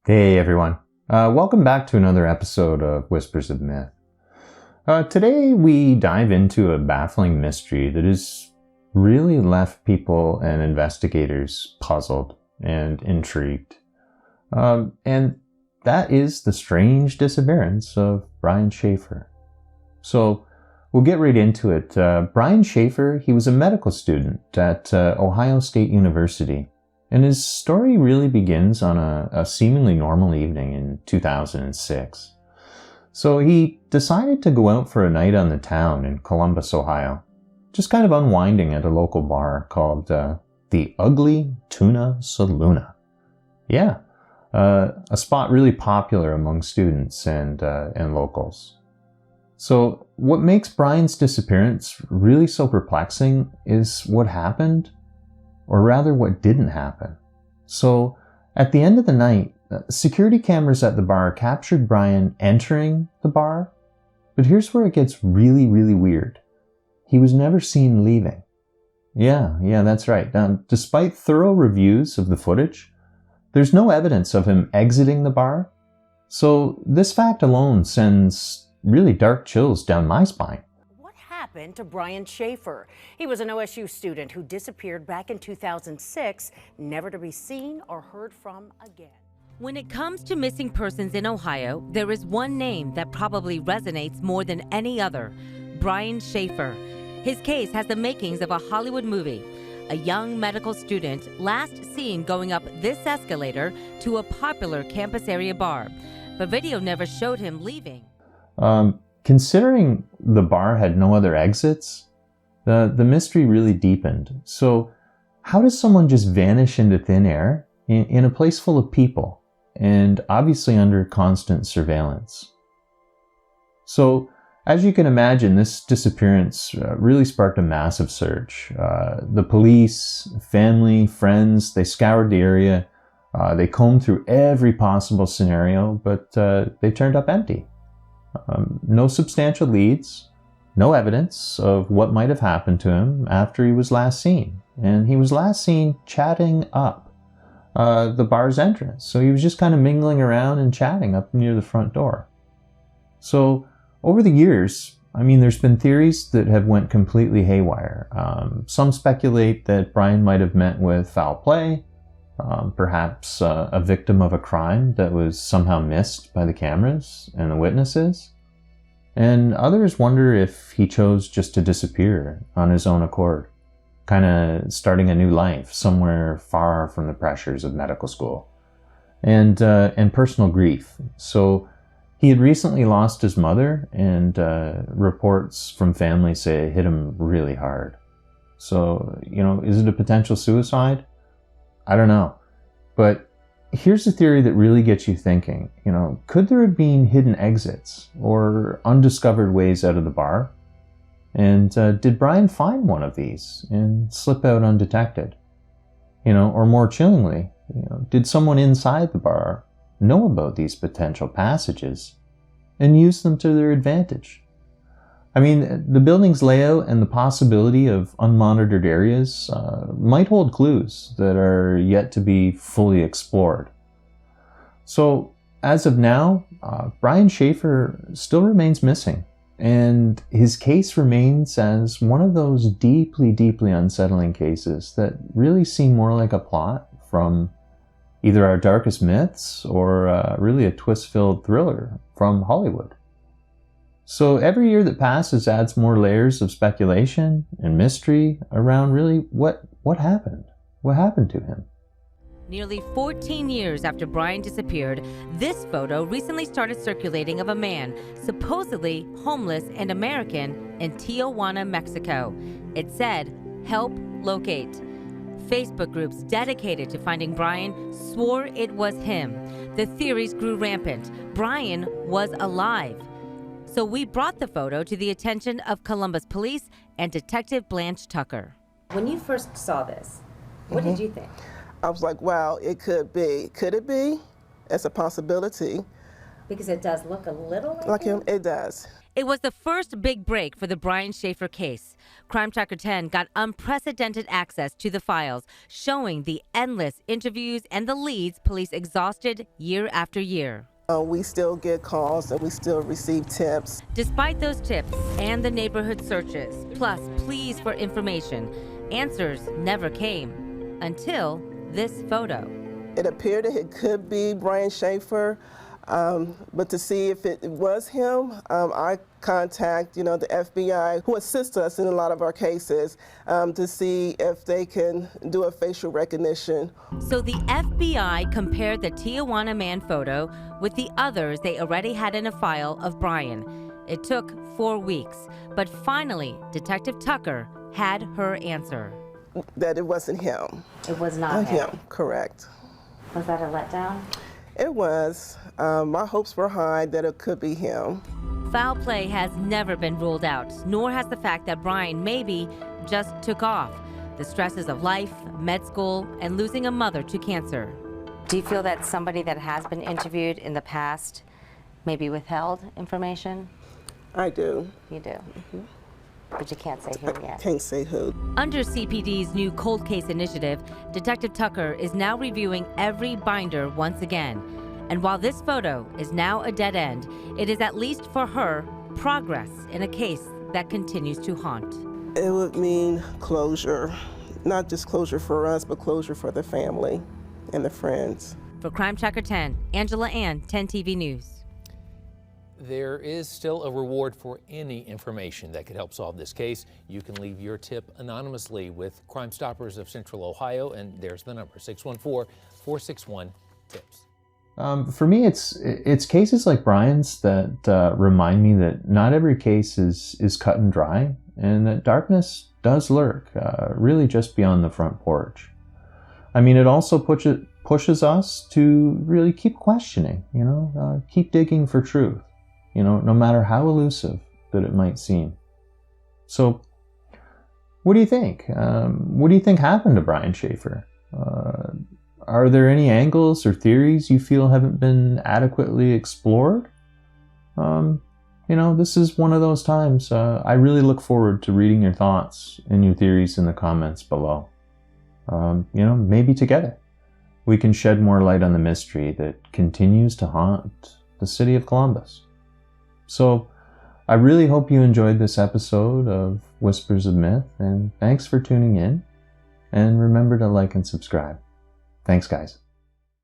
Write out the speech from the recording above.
Hey everyone, welcome back to another episode of Whispers of Myth. Today we dive into a baffling mystery that has really left people and investigators puzzled and intrigued. And that is the strange disappearance of Brian Shaffer. So we'll get right into it. Brian Shaffer, he was a medical student at Ohio State University. And his story really begins on a seemingly normal evening in 2006. So he decided to go out for a night on the town in Columbus, Ohio, just kind of unwinding at a local bar called the Ugly Tuna Saloona. Yeah, a spot really popular among students and locals. So what makes Brian's disappearance really so perplexing is what happened, or rather what didn't happen. So at the end of the night, security cameras at the bar captured Brian entering the bar, but here's where it gets really, really weird. He was never seen leaving. Yeah, that's right. Now, despite thorough reviews of the footage, there's no evidence of him exiting the bar. So this fact alone sends really dark chills down my spine. Happened to Brian Shaffer. He was an OSU student who disappeared back in 2006, never to be seen or heard from again. When it comes to missing persons in Ohio, there is one name that probably resonates more than any other: Brian Shaffer. His case has the makings of a Hollywood movie. A young medical student last seen going up this escalator to a popular campus area bar, but video never showed him leaving. Considering the bar had no other exits, the mystery really deepened. So how does someone just vanish into thin air in a place full of people and obviously under constant surveillance? So as you can imagine, this disappearance really sparked a massive search. The police, family, friends, they scoured the area. They combed through every possible scenario, but they turned up empty. No substantial leads, no evidence of what might have happened to him after he was last seen. And he was last seen chatting up the bar's entrance. So he was just kind of mingling around and chatting up near the front door. So over the years, there's been theories that have went completely haywire. Some speculate that Brian might have met with foul play, perhaps a victim of a crime that was somehow missed by the cameras and the witnesses. And others wonder if he chose just to disappear on his own accord, kind of starting a new life somewhere far from the pressures of medical school and personal grief. So he had recently lost his mother, and reports from family say it hit him really hard. So, is it a potential suicide? I don't know. But here's a theory that really gets you thinking. Could there have been hidden exits or undiscovered ways out of the bar? And did Brian find one of these and slip out undetected? Or more chillingly, did someone inside the bar know about these potential passages and use them to their advantage? The building's layout and the possibility of unmonitored areas might hold clues that are yet to be fully explored. So, as of now, Brian Shaffer still remains missing, and his case remains as one of those deeply, deeply unsettling cases that really seem more like a plot from either our darkest myths or really a twist-filled thriller from Hollywood. So every year that passes adds more layers of speculation and mystery around really what happened. What happened to him? Nearly 14 years after Brian disappeared, this photo recently started circulating of a man, supposedly homeless and American, in Tijuana, Mexico. It said, "Help locate." Facebook groups dedicated to finding Brian swore it was him. The theories grew rampant. Brian was alive. So we brought the photo to the attention of Columbus Police and Detective Blanche Tucker. When you first saw this, what did you think? I was like, wow, it could be. Could it be? It's a possibility. Because it does look a little like him. It does. It was the first big break for the Brian Shaffer case. Crime Tracker 10 got unprecedented access to the files, showing the endless interviews and the leads police exhausted year after year. We still get calls and we still receive tips. Despite those tips and the neighborhood searches, plus pleas for information, answers never came until this photo. It appeared that it could be Brian Shaffer, but to see if it was him, I contact, the FBI, who assist us in a lot of our cases, to see if they can do a facial recognition. So the FBI compared the Tijuana man photo with the others they already had in a file of Brian. It took 4 weeks, but finally, Detective Tucker had her answer. That it wasn't him. It was not him. Correct. Was that a letdown? It was. My hopes were high that it could be him. Foul play has never been ruled out, nor has the fact that Brian maybe just took off. The stresses of life, med school, and losing a mother to cancer. Do you feel that somebody that has been interviewed in the past maybe withheld information? I do. You do? Mm-hmm. But you can't say who yet. Can't say who. Under CPD's new cold case initiative, Detective Tucker is now reviewing every binder once again. And while this photo is now a dead end, it is, at least for her, progress in a case that continues to haunt. It would mean closure. Not just closure for us, but closure for the family and the friends. For Crime Tracker 10, Angela Ann, 10 TV News. There is still a reward for any information that could help solve this case. You can leave your tip anonymously with Crime Stoppers of Central Ohio, and there's the number, 614-461-TIPS. For me, it's cases like Brian's that remind me that not every case is cut and dry, and that darkness does lurk, really just beyond the front porch. I mean, it also pushes us to really keep questioning, keep digging for truth, no matter how elusive that it might seem. So, what do you think? What do you think happened to Brian Shaffer? Are there any angles or theories you feel haven't been adequately explored? This is one of those times. I really look forward to reading your thoughts and your theories in the comments below. Maybe together we can shed more light on the mystery that continues to haunt the city of Columbus. So I really hope you enjoyed this episode of Whispers of Myth, and thanks for tuning in. And remember to like and subscribe. Thanks, guys.